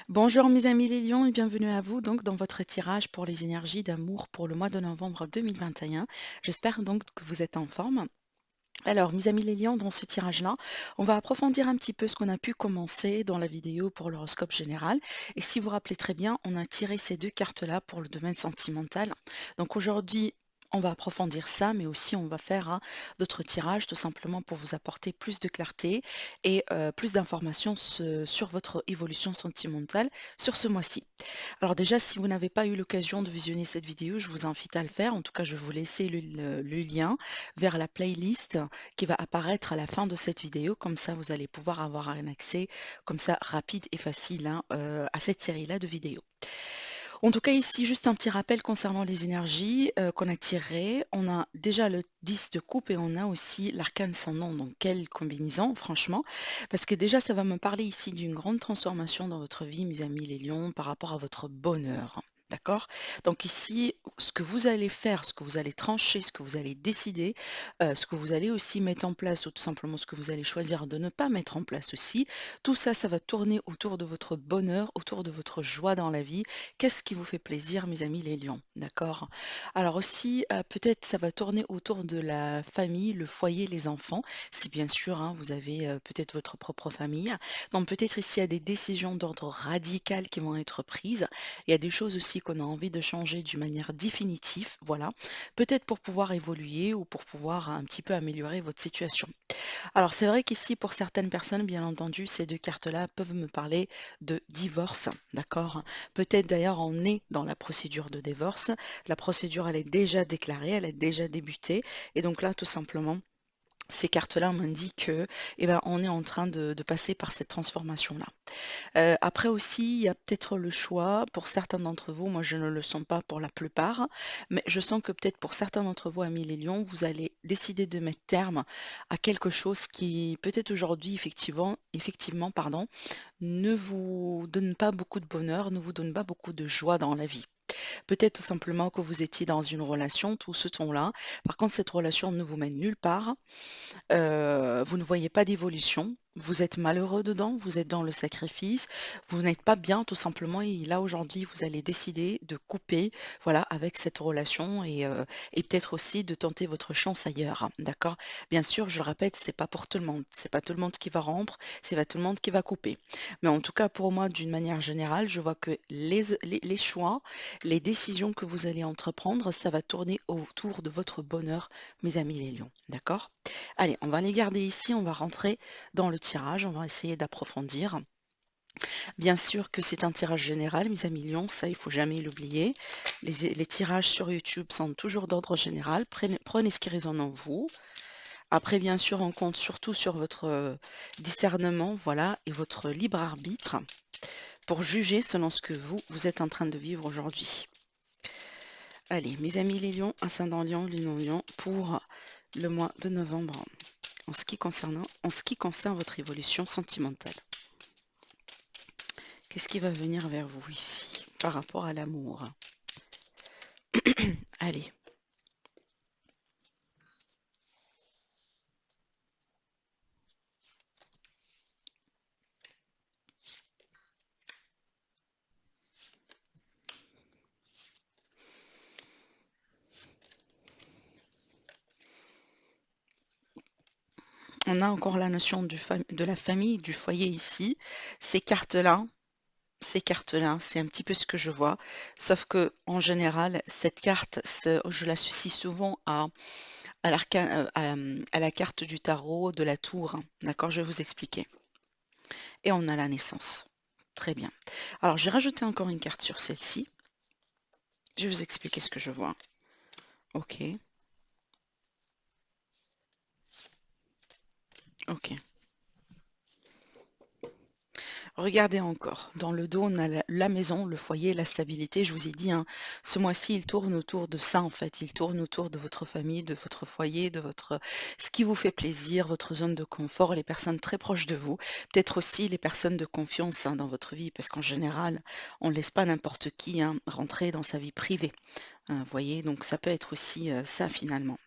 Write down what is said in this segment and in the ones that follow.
Bonjour mes amis les lions et bienvenue à vous donc dans votre tirage pour les énergies d'amour pour le mois de novembre 2021. J'espère donc que vous êtes en forme. Alors mes amis les lions, dans ce tirage-là, on va approfondir un petit peu ce qu'on a pu commencer dans la vidéo pour l'horoscope général. Et si vous vous rappelez très bien, on a tiré ces deux cartes-là pour le domaine sentimental. Donc aujourd'hui, on va approfondir ça, mais aussi on va faire d'autres tirages tout simplement pour vous apporter plus de clarté et plus d'informations sur votre évolution sentimentale sur ce mois-ci. Alors déjà, si vous n'avez pas eu l'occasion de visionner cette vidéo, je vous invite à le faire. En tout cas, je vais vous laisser le lien vers la playlist qui va apparaître à la fin de cette vidéo. Comme ça, vous allez pouvoir avoir un accès comme ça rapide et facile à cette série-là de vidéos. En tout cas, ici, juste un petit rappel concernant les énergies qu'on a tirées. On a déjà le 10 de coupe et on a aussi l'arcane sans nom. Donc, quelle combinaison, franchement. Parce que déjà, ça va me parler ici d'une grande transformation dans votre vie, mes amis les lions, par rapport à votre bonheur. D'accord? Donc ici, ce que vous allez faire, ce que vous allez trancher, ce que vous allez décider, ce que vous allez aussi mettre en place ou tout simplement ce que vous allez choisir de ne pas mettre en place aussi, tout ça, ça va tourner autour de votre bonheur, autour de votre joie dans la vie. Qu'est-ce qui vous fait plaisir, mes amis les lions? D'accord? Alors aussi, peut-être ça va tourner autour de la famille, le foyer, les enfants, si bien sûr, vous avez, peut-être votre propre famille. Donc peut-être ici, il y a des décisions d'ordre radical qui vont être prises. Il y a des choses aussi qu'on a envie de changer d'une manière définitive, voilà. Peut-être pour pouvoir évoluer ou pour pouvoir un petit peu améliorer votre situation. Alors c'est vrai qu'ici, pour certaines personnes, bien entendu, ces deux cartes-là peuvent me parler de divorce, d'accord? Peut-être d'ailleurs on est dans la procédure de divorce. La procédure, elle est déjà déclarée, elle est déjà débutée. Et donc là, tout simplement, ces cartes-là m'indiquent que, eh ben, on est en train de passer par cette transformation-là. Après aussi, il y a peut-être le choix pour certains d'entre vous, moi je ne le sens pas pour la plupart, mais je sens que peut-être pour certains d'entre vous, amis les lions, vous allez décider de mettre terme à quelque chose qui peut-être aujourd'hui effectivement pardon, ne vous donne pas beaucoup de bonheur, ne vous donne pas beaucoup de joie dans la vie. Peut-être tout simplement que vous étiez dans une relation tout ce temps-là. Par contre, cette relation ne vous mène nulle part. Vous ne voyez pas d'évolution, vous êtes malheureux dedans, vous êtes dans le sacrifice, vous n'êtes pas bien tout simplement et là aujourd'hui vous allez décider de couper, voilà, avec cette relation et peut-être aussi de tenter votre chance ailleurs, d'accord? Bien sûr, je le répète, c'est pas pour tout le monde, c'est pas tout le monde qui va rompre, c'est pas tout le monde qui va couper. Mais en tout cas pour moi, d'une manière générale, je vois que les choix, les décisions que vous allez entreprendre, ça va tourner autour de votre bonheur, mes amis les lions, d'accord? Allez, on va les garder ici, on va rentrer dans le tirage, on va essayer d'approfondir. Bien sûr que c'est un tirage général, mes amis lions, ça il faut jamais l'oublier. Les tirages sur YouTube sont toujours d'ordre général, prenez ce qui résonne en vous. Après, bien sûr, on compte surtout sur votre discernement, voilà, et votre libre arbitre pour juger selon ce que vous êtes en train de vivre aujourd'hui. Allez, mes amis les lions, ascendant lion, lune en lion, pour le mois de novembre. En ce qui concerne votre évolution sentimentale. Qu'est-ce qui va venir vers vous ici par rapport à l'amour? Allez, on a encore la notion de la famille, du foyer ici. Ces cartes-là, ces cartes-là, c'est un petit peu ce que je vois. Sauf que en général, cette carte, je l'associe souvent à la carte du tarot de la tour. D'accord, je vais vous expliquer. Et on a la naissance. Très bien. Alors, j'ai rajouté encore une carte sur celle-ci. Je vais vous expliquer ce que je vois. Ok, ok. Regardez encore, dans le dos, on a la maison, le foyer, la stabilité. Je vous ai dit, ce mois-ci, il tourne autour de ça, en fait. Il tourne autour de votre famille, de votre foyer, de ce qui vous fait plaisir, votre zone de confort, les personnes très proches de vous. Peut-être aussi les personnes de confiance dans votre vie, parce qu'en général, on ne laisse pas n'importe qui rentrer dans sa vie privée. Vous voyez, donc ça peut être aussi ça finalement.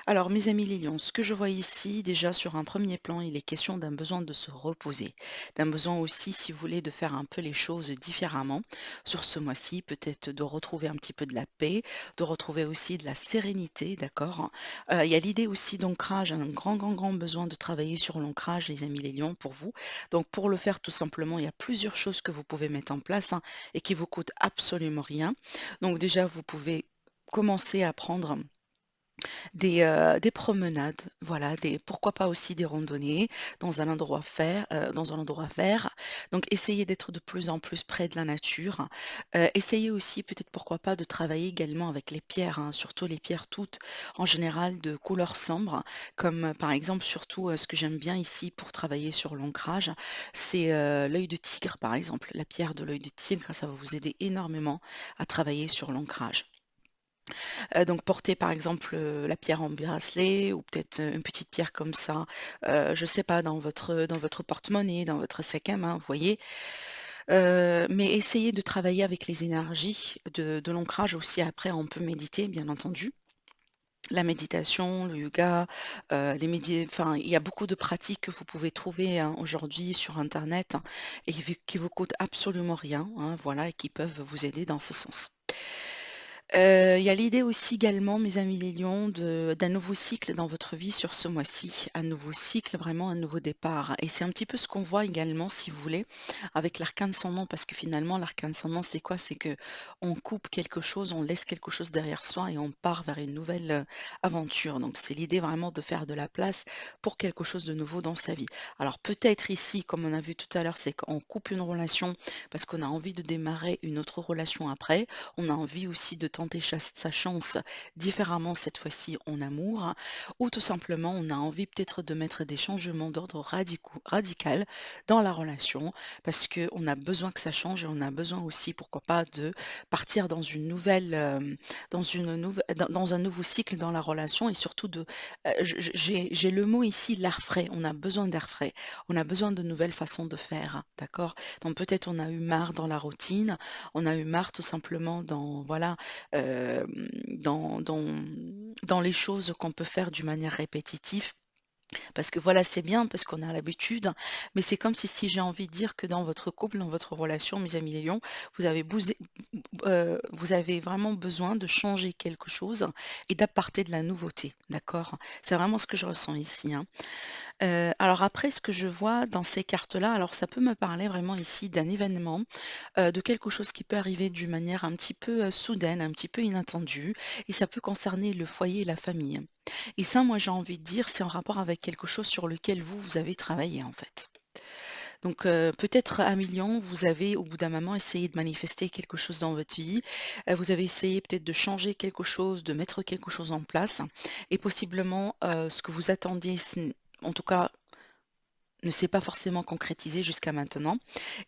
Alors, mes amis les lions, ce que je vois ici, déjà sur un premier plan, il est question d'un besoin de se reposer, d'un besoin aussi, si vous voulez, de faire un peu les choses différemment sur ce mois-ci, peut-être de retrouver un petit peu de la paix, de retrouver aussi de la sérénité, d'accord? Il y a l'idée aussi d'ancrage, un grand, grand, grand besoin de travailler sur l'ancrage, les amis les lions, pour vous. Donc, pour le faire, tout simplement, il y a plusieurs choses que vous pouvez mettre en place hein, et qui vous coûtent absolument rien. Donc, déjà, vous pouvez commencer à prendre des promenades, voilà, des pourquoi pas aussi des randonnées dans un endroit vert. Donc essayez d'être de plus en plus près de la nature. Essayez aussi peut-être pourquoi pas de travailler également avec les pierres, hein, surtout les pierres toutes en général de couleur sombre, comme, par exemple surtout, ce que j'aime bien ici pour travailler sur l'ancrage, c'est, l'œil de tigre par exemple. La pierre de l'œil de tigre, ça va vous aider énormément à travailler sur l'ancrage. Donc porter par exemple, la pierre en bracelet ou peut-être, une petite pierre comme ça, je sais pas dans votre porte-monnaie, dans votre sac à main, vous voyez? Mais essayez de travailler avec les énergies de l'ancrage aussi. Après on peut méditer bien entendu. La méditation, le yoga, enfin il y a beaucoup de pratiques que vous pouvez trouver, hein, aujourd'hui sur internet hein, et qui vous coûtent absolument rien, hein, voilà et qui peuvent vous aider dans ce sens. Il y a l'idée aussi également, mes amis les lions, d'un nouveau cycle dans votre vie sur ce mois-ci. Un nouveau cycle, vraiment un nouveau départ et c'est un petit peu ce qu'on voit également, si vous voulez, avec l'arcane sans nom parce que finalement l'arcane sans nom, c'est quoi? C'est que on coupe quelque chose, on laisse quelque chose derrière soi et on part vers une nouvelle, aventure. Donc c'est l'idée vraiment de faire de la place pour quelque chose de nouveau dans sa vie. Alors peut-être ici, comme on a vu tout à l'heure, c'est qu'on coupe une relation parce qu'on a envie de démarrer une autre relation après. On a envie aussi de tenter sa chance différemment cette fois-ci en amour, ou tout simplement on a envie peut-être de mettre des changements d'ordre radical dans la relation parce qu'on a besoin que ça change et on a besoin aussi, pourquoi pas, de partir dans une nouvelle, dans un nouveau cycle dans la relation et surtout j'ai le mot ici, l'air frais. On a besoin d'air frais. On a besoin de nouvelles façons de faire, d'accord? Donc peut-être on a eu marre dans la routine, on a eu marre tout simplement dans voilà, dans les choses qu'on peut faire d'une manière répétitive. Parce que voilà, c'est bien parce qu'on a l'habitude, mais c'est comme si j'ai envie de dire que dans votre couple, dans votre relation, mes amis les lions, vous avez vraiment besoin de changer quelque chose et d'apporter de la nouveauté, d'accord? C'est vraiment ce que je ressens ici, hein. Alors après ce que je vois dans ces cartes-là, alors ça peut me parler vraiment ici d'un événement, de quelque chose qui peut arriver d'une manière un petit peu, soudaine, un petit peu inattendue et ça peut concerner le foyer et la famille. Et ça, moi, j'ai envie de dire, c'est en rapport avec quelque chose sur lequel vous avez travaillé, en fait. Donc, peut-être à million, vous avez, au bout d'un moment, essayé de manifester quelque chose dans votre vie. Vous avez essayé peut-être de changer quelque chose, de mettre quelque chose en place et possiblement, ce que vous attendiez, en tout cas, ne s'est pas forcément concrétisé jusqu'à maintenant.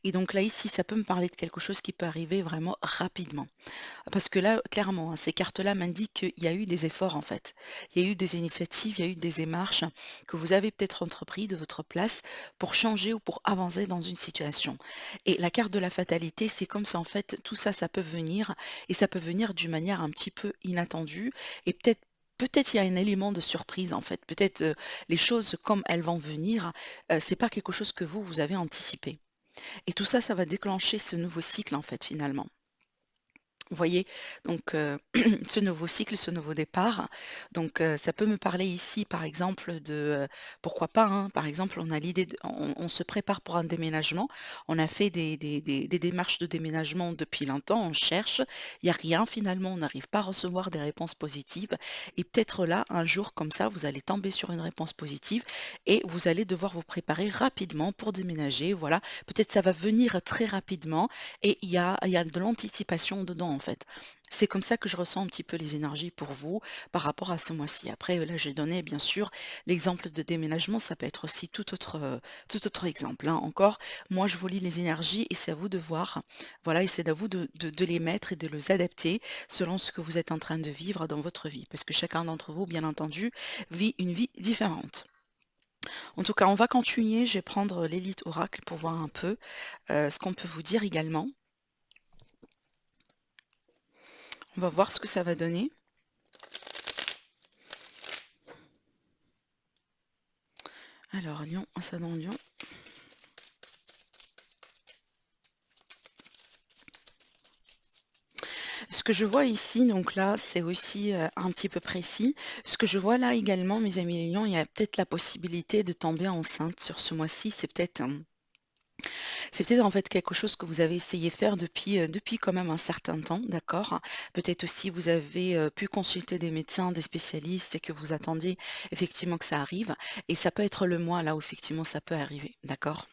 Et donc là, ici, ça peut me parler de quelque chose qui peut arriver vraiment rapidement. Parce que là, clairement, hein, ces cartes-là m'indiquent qu'il y a eu des efforts en fait. Il y a eu des initiatives, il y a eu des démarches que vous avez peut-être entrepris de votre place pour changer ou pour avancer dans une situation. Et la carte de la fatalité, c'est comme ça en fait, tout ça, ça peut venir et ça peut venir d'une manière un petit peu inattendue et peut-être il y a un élément de surprise en fait. Peut-être les choses comme elles vont venir, c'est pas quelque chose que vous avez anticipé. Et tout ça, ça va déclencher ce nouveau cycle en fait finalement. Vous voyez? Donc ce nouveau cycle, ce nouveau départ, donc ça peut me parler ici, par exemple, pourquoi pas, hein, par exemple, on a l'idée on se prépare pour un déménagement. On a fait des démarches de déménagement depuis longtemps, on cherche, il y a rien finalement, on n'arrive pas à recevoir des réponses positives et peut-être là, un jour comme ça, vous allez tomber sur une réponse positive et vous allez devoir vous préparer rapidement pour déménager, voilà. Peut-être ça va venir très rapidement et il y a de l'anticipation dedans, en fait. C'est comme ça que je ressens un petit peu les énergies pour vous par rapport à ce mois-ci. Après, là, j'ai donné bien sûr l'exemple de déménagement, ça peut être aussi tout autre exemple, hein. Encore, moi, je vous lis les énergies et c'est à vous de voir. Voilà, et c'est à vous de les mettre et de les adapter selon ce que vous êtes en train de vivre dans votre vie. Parce que chacun d'entre vous, bien entendu, vit une vie différente. En tout cas, on va continuer. Je vais prendre l'élite oracle pour voir un peu ce qu'on peut vous dire également. On va voir ce que ça va donner. Alors, Lion, ascendant Lion. Ce que je vois ici, donc là, c'est aussi un petit peu précis. Ce que je vois là également, mes amis les lions, il y a peut-être la possibilité de tomber enceinte sur ce mois-ci. C'est peut-être en fait quelque chose que vous avez essayé faire depuis quand même un certain temps, d'accord? Peut-être aussi vous avez pu consulter des médecins, des spécialistes et que vous attendiez effectivement que ça arrive. Et ça peut être le mois là où effectivement ça peut arriver, d'accord?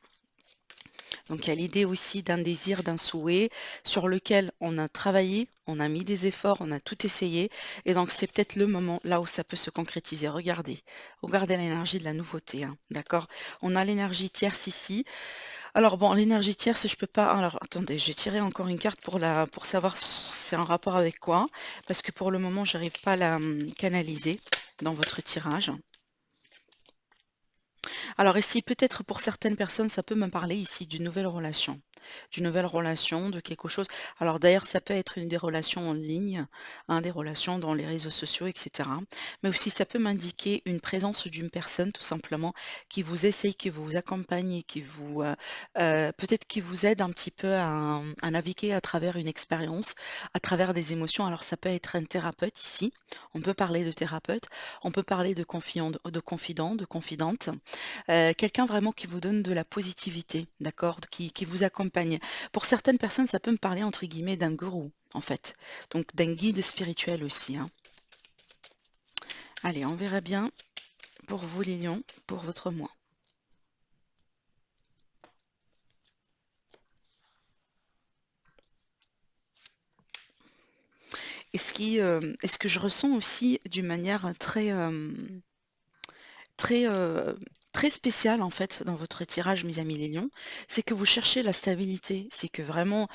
Donc il y a l'idée aussi d'un désir, d'un souhait sur lequel on a travaillé, on a mis des efforts, on a tout essayé. Et donc c'est peut-être le moment là où ça peut se concrétiser. Regardez l'énergie de la nouveauté, hein, d'accord? On a l'énergie tierce ici. Alors bon, l'énergie tierce, je peux pas. Alors attendez, j'ai tiré encore une carte pour savoir si c'est en rapport avec quoi, parce que pour le moment, j'arrive pas à la canaliser dans votre tirage. Alors ici, peut-être pour certaines personnes, ça peut me parler ici d'une nouvelle relation, de quelque chose. Alors d'ailleurs, ça peut être une des relations en ligne, hein, des relations dans les réseaux sociaux, etc. Mais aussi, ça peut m'indiquer une présence d'une personne, tout simplement, qui vous essaye, qui vous accompagne, peut-être qui vous aide un petit peu à naviguer à travers une expérience, à travers des émotions. Alors ça peut être un thérapeute ici. On peut parler de thérapeute, on peut parler de confidente. Quelqu'un vraiment qui vous donne de la positivité, d'accord? Qui vous accompagne. Pour certaines personnes, ça peut me parler entre guillemets d'un gourou, en fait. Donc d'un guide spirituel aussi, hein. Allez, on verra bien pour vous les lions, pour votre mois. Et ce que je ressens aussi d'une manière très, très spécial en fait dans votre tirage, mes amis les lions, c'est que vous cherchez la stabilité. C'est que vraiment,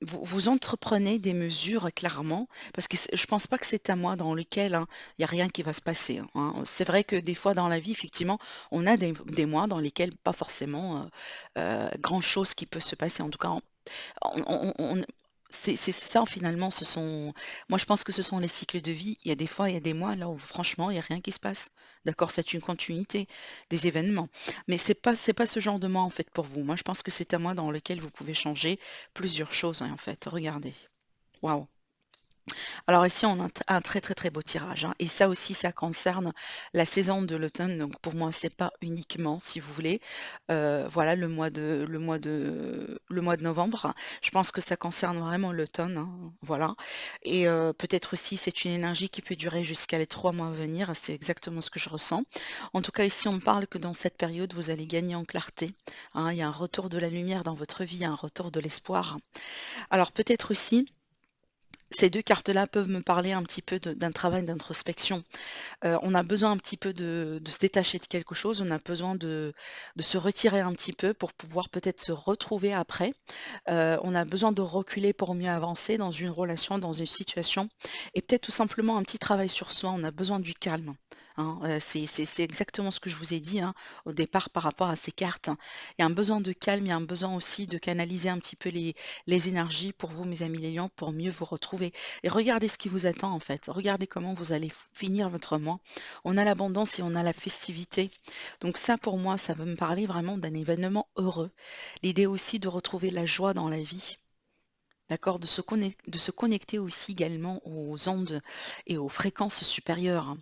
vous entreprenez des mesures clairement, parce que je pense pas que c'est un mois dans lequel, hein, il y a rien qui va se passer, hein. C'est vrai que des fois dans la vie, effectivement, on a des mois dans lesquels pas forcément, grand chose qui peut se passer. En tout cas, on c'est ça finalement, moi je pense que ce sont les cycles de vie. Il y a des fois, il y a des mois là où franchement, il y a rien qui se passe. D'accord? C'est une continuité des événements. Mais c'est pas ce genre de mois en fait pour vous. Moi, je pense que c'est un mois dans lequel vous pouvez changer plusieurs choses, hein, en fait. Regardez. Waouh! Alors ici, on a un très, très, très beau tirage, hein, et ça aussi, ça concerne la saison de l'automne. Donc pour moi, c'est pas uniquement, si vous voulez, voilà, le mois de novembre. Je pense que ça concerne vraiment l'automne, hein, voilà. Et peut-être aussi, c'est une énergie qui peut durer jusqu'à les 3 mois à venir. C'est exactement ce que je ressens. En tout cas, ici, on me parle que dans cette période, vous allez gagner en clarté, hein. Il y a un retour de la lumière dans votre vie, un retour de l'espoir. Alors peut-être aussi ces 2 cartes-là peuvent me parler un petit peu d'un travail d'introspection. On a besoin un petit peu de se détacher de quelque chose, on a besoin de se retirer un petit peu pour pouvoir peut-être se retrouver après. On a besoin de reculer pour mieux avancer dans une relation, dans une situation et peut-être tout simplement un petit travail sur soi. On a besoin du calme, hein, c'est exactement ce que je vous ai dit, hein, au départ par rapport à ces cartes. Il y a un besoin de calme, il y a un besoin aussi de canaliser un petit peu les énergies pour vous, mes amis les lions, pour mieux vous retrouver et regardez ce qui vous attend, en fait. Regardez comment vous allez finir votre mois. On a l'abondance et on a la festivité. Donc ça, pour moi, ça veut me parler vraiment d'un événement heureux. L'idée aussi de retrouver la joie dans la vie. D'accord, de se connecter aussi également aux ondes et aux fréquences supérieures, hein.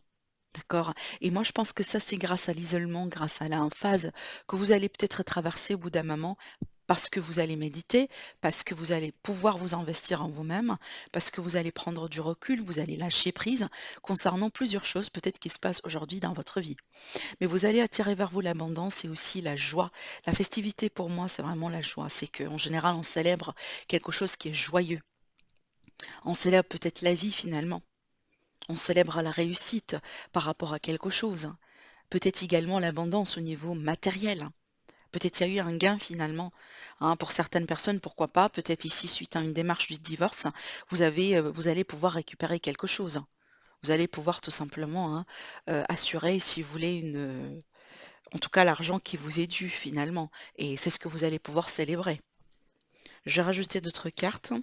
D'accord. Et moi, je pense que ça, c'est grâce à l'isolement, grâce à l'emphase que vous allez peut-être traverser au bout d'un moment, parce que vous allez méditer, parce que vous allez pouvoir vous investir en vous-même, parce que vous allez prendre du recul, vous allez lâcher prise concernant plusieurs choses peut-être qui se passent aujourd'hui dans votre vie. Mais vous allez attirer vers vous l'abondance et aussi la joie. La festivité pour moi, c'est vraiment la joie. C'est qu'en général, on célèbre quelque chose qui est joyeux. On célèbre peut-être la vie finalement. On célèbre la réussite par rapport à quelque chose. Peut-être également l'abondance au niveau matériel. Peut-être il y a eu un gain finalement, hein, pour certaines personnes, pourquoi pas. Peut-être ici, suite à une démarche du divorce, vous allez pouvoir récupérer quelque chose. Vous allez pouvoir tout simplement, hein, assurer, si vous voulez, en tout cas l'argent qui vous est dû finalement. Et c'est ce que vous allez pouvoir célébrer. Je vais rajouter d'autres cartes,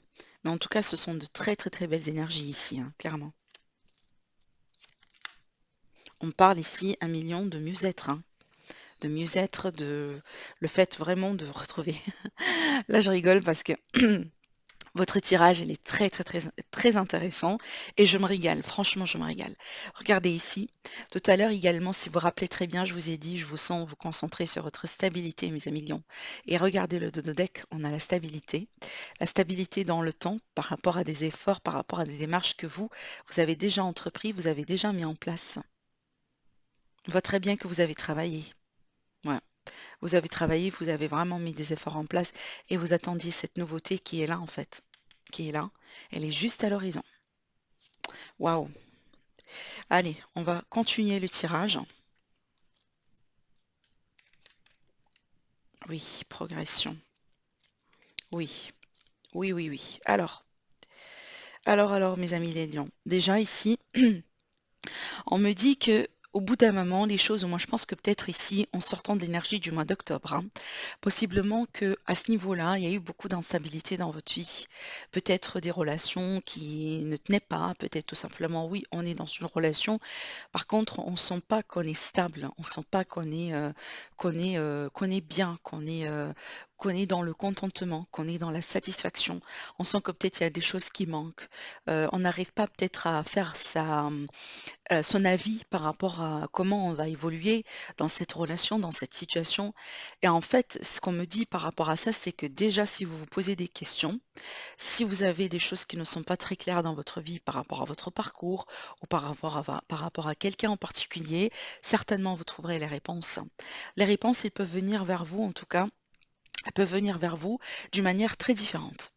mais en tout cas, ce sont de très très très belles énergies ici, hein, clairement. On parle ici un million de mieux-être, hein. de mieux-être, de le fait vraiment de retrouver là je rigole parce que votre tirage, il est très, très, très, très intéressant et je me régale. Franchement, je me régale. Regardez ici. Tout à l'heure également, si vous vous rappelez très bien, je vous ai dit, je vous sens vous concentrer sur votre stabilité, mes amis lions. Et regardez le dodo deck, on a la stabilité. La stabilité dans le temps par rapport à des efforts, par rapport à des démarches que vous avez déjà entrepris, vous avez déjà mis en place. On voit très bien que vous avez travaillé. Ouais. Vous avez travaillé, vous avez vraiment mis des efforts en place et vous attendiez cette nouveauté qui est là en fait, qui est là. Elle est juste à l'horizon. Waouh! Allez, on va continuer le tirage. Oui, progression. Oui, oui, oui, oui. Alors, mes amis les lions. Déjà ici, on me dit que au bout d'un moment, les choses, moi je pense que peut-être ici, en sortant de l'énergie du mois d'octobre, hein, possiblement que à ce niveau-là, il y a eu beaucoup d'instabilité dans votre vie. Peut-être des relations qui ne tenaient pas, peut-être tout simplement, oui, on est dans une relation. Par contre, on ne sent pas qu'on est stable, on ne sent pas qu'on est bien, qu'on est dans le contentement, qu'on est dans la satisfaction. On sent que peut-être il y a des choses qui manquent. On n'arrive pas peut-être à faire son avis par rapport à comment on va évoluer dans cette relation, dans cette situation. Et en fait, ce qu'on me dit par rapport à ça, c'est que déjà, si vous vous posez des questions, si vous avez des choses qui ne sont pas très claires dans votre vie par rapport à votre parcours ou par rapport à quelqu'un en particulier, certainement vous trouverez les réponses. Les réponses, elles peuvent venir vers vous, en tout cas, elles peuvent venir vers vous d'une manière très différente.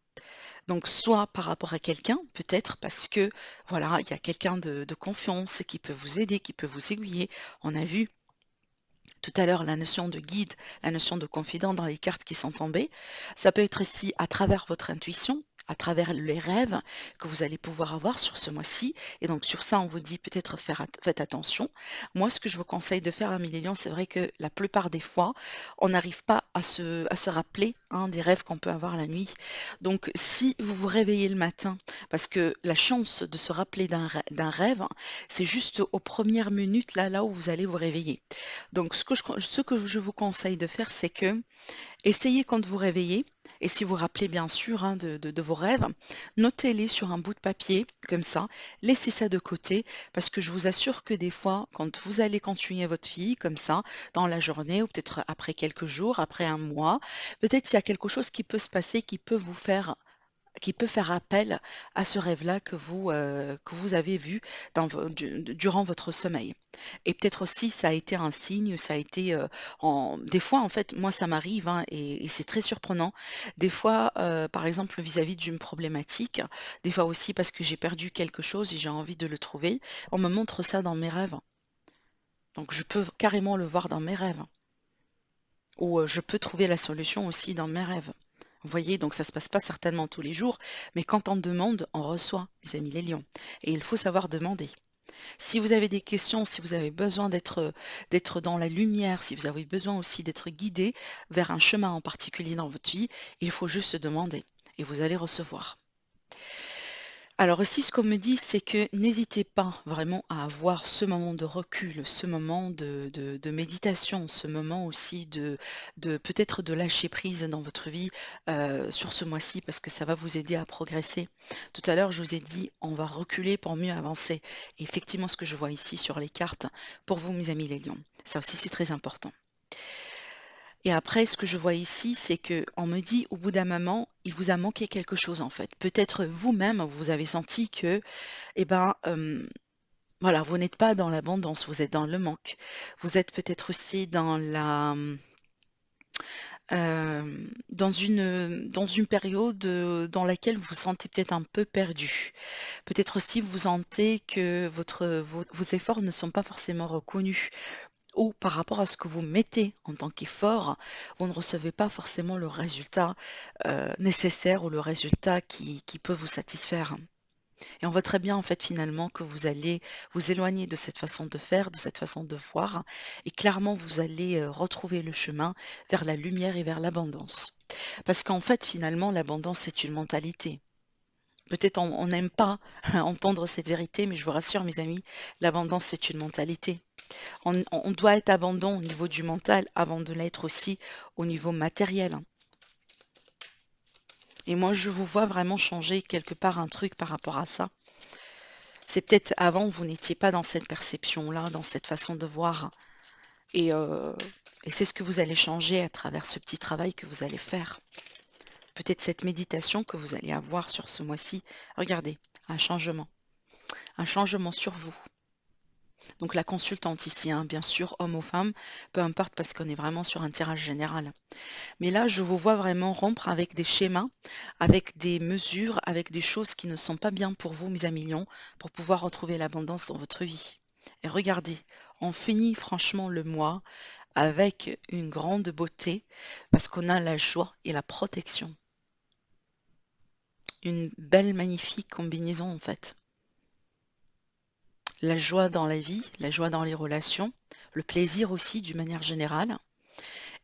Donc, soit par rapport à quelqu'un, peut-être parce que, voilà, il y a quelqu'un de confiance qui peut vous aider, qui peut vous aiguiller. On a vu tout à l'heure la notion de guide, la notion de confident dans les cartes qui sont tombées. Ça peut être aussi à travers votre intuition, à travers les rêves que vous allez pouvoir avoir sur ce mois-ci. Et donc sur ça, on vous dit peut-être faites attention. Moi, ce que je vous conseille de faire, amis les lions, c'est vrai que la plupart des fois, on n'arrive pas à se rappeler hein, des rêves qu'on peut avoir la nuit. Donc si vous vous réveillez le matin, parce que la chance de se rappeler d'un rêve, c'est juste aux premières minutes, là où vous allez vous réveiller. Donc, ce que je vous conseille de faire, c'est que essayez quand vous réveillez, et si vous rappelez bien sûr hein, de vos rêves, notez-les sur un bout de papier, comme ça, laissez ça de côté, parce que je vous assure que des fois, quand vous allez continuer votre vie, comme ça, dans la journée, ou peut-être après quelques jours, après un mois, peut-être il y a quelque chose qui peut se passer, qui peut faire appel à ce rêve-là que vous avez vu durant votre sommeil. Et peut-être aussi, ça a été un signe, ça a été des fois, en fait, moi, ça m'arrive hein, et c'est très surprenant. Des fois, par exemple, vis-à-vis d'une problématique, des fois aussi parce que j'ai perdu quelque chose et j'ai envie de le trouver, on me montre ça dans mes rêves. Donc, je peux carrément le voir dans mes rêves. Ou je peux trouver la solution aussi dans mes rêves. Vous voyez, donc ça ne se passe pas certainement tous les jours, mais quand on demande, on reçoit, mes amis les lions. Et il faut savoir demander. Si vous avez des questions, si vous avez besoin d'être dans la lumière, si vous avez besoin aussi d'être guidé vers un chemin en particulier dans votre vie, il faut juste demander et vous allez recevoir. Alors aussi, ce qu'on me dit, c'est que n'hésitez pas vraiment à avoir ce moment de recul, ce moment de méditation, ce moment aussi de peut-être de lâcher prise dans votre vie sur ce mois-ci parce que ça va vous aider à progresser. Tout à l'heure, je vous ai dit, on va reculer pour mieux avancer. Et effectivement, ce que je vois ici sur les cartes, pour vous, mes amis les lions, ça aussi, c'est très important. Et après, ce que je vois ici, c'est que on me dit, au bout d'un moment, il vous a manqué quelque chose en fait. Peut-être vous-même, vous avez senti que, eh ben, voilà, vous n'êtes pas dans l'abondance, vous êtes dans le manque. Vous êtes peut-être aussi dans une période dans laquelle vous vous sentez peut-être un peu perdu. Peut-être aussi vous sentez que vos efforts ne sont pas forcément reconnus ou par rapport à ce que vous mettez en tant qu'effort, vous ne recevez pas forcément le résultat nécessaire ou le résultat qui peut vous satisfaire. Et on voit très bien en fait finalement que vous allez vous éloigner de cette façon de faire, de cette façon de voir, et clairement vous allez retrouver le chemin vers la lumière et vers l'abondance. Parce qu'en fait finalement l'abondance c'est une mentalité. Peut-être on n'aime pas entendre cette vérité, mais je vous rassure mes amis, l'abondance c'est une mentalité. On doit être abondant au niveau du mental avant de l'être aussi au niveau matériel. Et moi, je vous vois vraiment changer quelque part un truc par rapport à ça. C'est peut-être avant, vous n'étiez pas dans cette perception-là, dans cette façon de voir. Et, euh, et c'est ce que vous allez changer à travers ce petit travail que vous allez faire. Peut-être cette méditation que vous allez avoir sur ce mois-ci. Regardez, un changement sur vous. Donc la consultante ici, hein, bien sûr, homme ou femme, peu importe parce qu'on est vraiment sur un tirage général. Mais là, je vous vois vraiment rompre avec des schémas, avec des mesures, avec des choses qui ne sont pas bien pour vous, mes amis lions, pour pouvoir retrouver l'abondance dans votre vie. Et regardez, on finit franchement le mois avec une grande beauté parce qu'on a la joie et la protection. Une belle, magnifique combinaison en fait. La joie dans la vie, la joie dans les relations, le plaisir aussi d'une manière générale.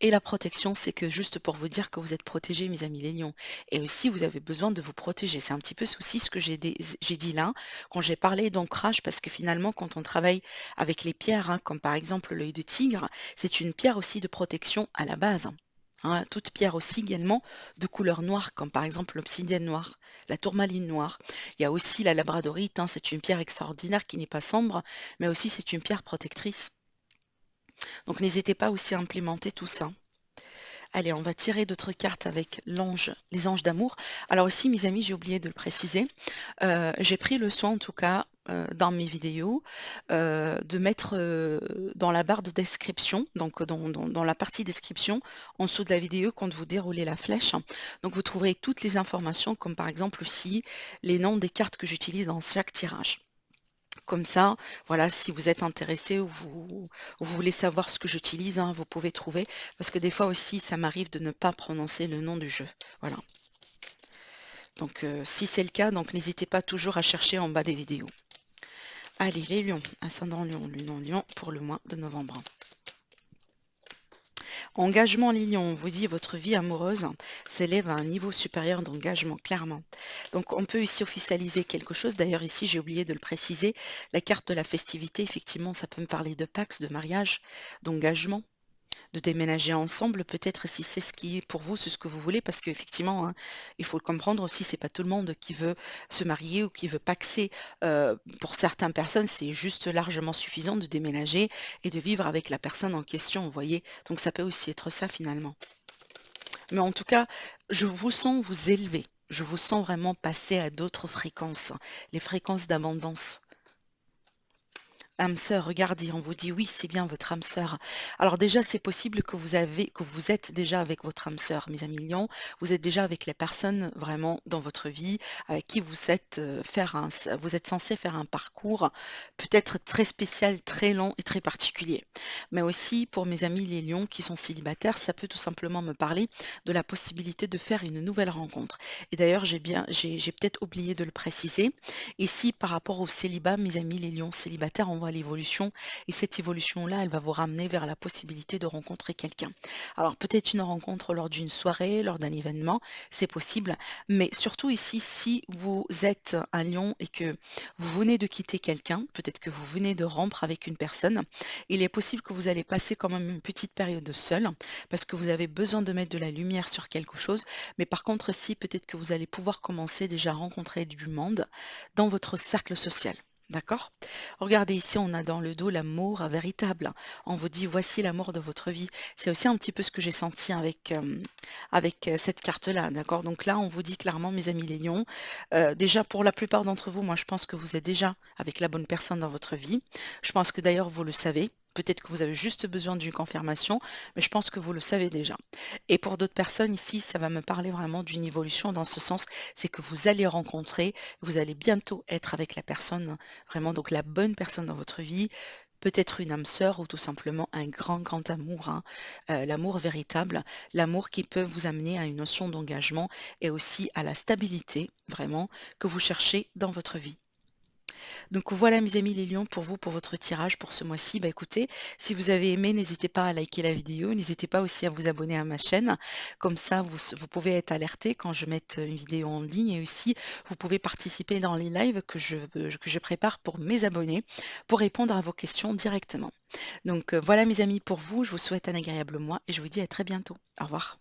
Et la protection, c'est que juste pour vous dire que vous êtes protégés, mes amis les lions. Et aussi, vous avez besoin de vous protéger. C'est un petit peu aussi ce que j'ai dit là, quand j'ai parlé d'ancrage, parce que finalement, quand on travaille avec les pierres, hein, comme par exemple l'œil de tigre, c'est une pierre aussi de protection à la base. Hein, toute pierre aussi également de couleur noire, comme par exemple l'obsidienne noire, la tourmaline noire. Il y a aussi la labradorite, hein, c'est une pierre extraordinaire qui n'est pas sombre, mais aussi c'est une pierre protectrice. Donc n'hésitez pas aussi à implémenter tout ça. Allez, on va tirer d'autres cartes avec l'ange, les anges d'amour. Alors aussi, mes amis, j'ai oublié de le préciser, j'ai pris le soin en tout cas dans mes vidéos de mettre dans la barre de description, donc dans la partie description, en dessous de la vidéo, quand vous déroulez la flèche. Donc vous trouverez toutes les informations, comme par exemple aussi les noms des cartes que j'utilise dans chaque tirage. Comme ça, voilà, si vous êtes intéressé ou vous voulez savoir ce que j'utilise, hein, vous pouvez trouver. Parce que des fois aussi, ça m'arrive de ne pas prononcer le nom du jeu. Voilà. Donc, si c'est le cas, donc n'hésitez pas toujours à chercher en bas des vidéos. Allez, les lions, ascendant lion, lune en lion pour le mois de novembre. Engagement les lions, on vous dit votre vie amoureuse s'élève à un niveau supérieur d'engagement, clairement. Donc on peut ici officialiser quelque chose. D'ailleurs ici j'ai oublié de le préciser. La carte de la festivité, effectivement, ça peut me parler de Pax, de mariage, d'engagement, de déménager ensemble, peut-être si c'est ce qui est pour vous, c'est ce que vous voulez, parce qu'effectivement, hein, il faut le comprendre aussi, c'est pas tout le monde qui veut se marier ou qui veut paxer. Pour certaines personnes, c'est juste largement suffisant de déménager et de vivre avec la personne en question, vous voyez. Donc ça peut aussi être ça finalement. Mais en tout cas, je vous sens vous élever. Je vous sens vraiment passer à d'autres fréquences, les fréquences d'abondance. Âme sœur, regardez, on vous dit oui, c'est bien votre âme sœur. Alors déjà, c'est possible que vous êtes déjà avec votre âme sœur, mes amis lions. Vous êtes déjà avec les personnes vraiment dans votre vie avec qui vous êtes censé faire un parcours peut-être très spécial, très long et très particulier. Mais aussi pour mes amis les lions qui sont célibataires, ça peut tout simplement me parler de la possibilité de faire une nouvelle rencontre. Et d'ailleurs, j'ai peut-être oublié de le préciser. Ici, par rapport au célibat, mes amis les lions célibataires, on voit l'évolution et cette évolution-là, elle va vous ramener vers la possibilité de rencontrer quelqu'un. Alors peut-être une rencontre lors d'une soirée, lors d'un événement, c'est possible, mais surtout ici, si vous êtes un lion et que vous venez de quitter quelqu'un, peut-être que vous venez de rompre avec une personne, il est possible que vous allez passer quand même une petite période seule parce que vous avez besoin de mettre de la lumière sur quelque chose, mais par contre, si peut-être que vous allez pouvoir commencer déjà à rencontrer du monde dans votre cercle social. D'accord? Regardez ici, on a dans le dos l'amour véritable. On vous dit, voici l'amour de votre vie. C'est aussi un petit peu ce que j'ai senti avec cette carte-là. D'accord? Donc là, on vous dit clairement, mes amis les lions, déjà pour la plupart d'entre vous, moi je pense que vous êtes déjà avec la bonne personne dans votre vie. Je pense que d'ailleurs, vous le savez. Peut-être que vous avez juste besoin d'une confirmation, mais je pense que vous le savez déjà. Et pour d'autres personnes ici, ça va me parler vraiment d'une évolution dans ce sens, c'est que vous allez rencontrer, vous allez bientôt être avec la personne, vraiment donc la bonne personne dans votre vie, peut-être une âme sœur ou tout simplement un grand, grand amour, hein, l'amour véritable, l'amour qui peut vous amener à une notion d'engagement et aussi à la stabilité, vraiment, que vous cherchez dans votre vie. Donc voilà mes amis les lions pour vous, pour votre tirage pour ce mois-ci. Bah écoutez, si vous avez aimé, n'hésitez pas à liker la vidéo, n'hésitez pas aussi à vous abonner à ma chaîne. Comme ça, vous pouvez être alerté quand je mette une vidéo en ligne et aussi vous pouvez participer dans les lives que je prépare pour mes abonnés pour répondre à vos questions directement. Donc voilà mes amis pour vous, je vous souhaite un agréable mois et je vous dis à très bientôt. Au revoir.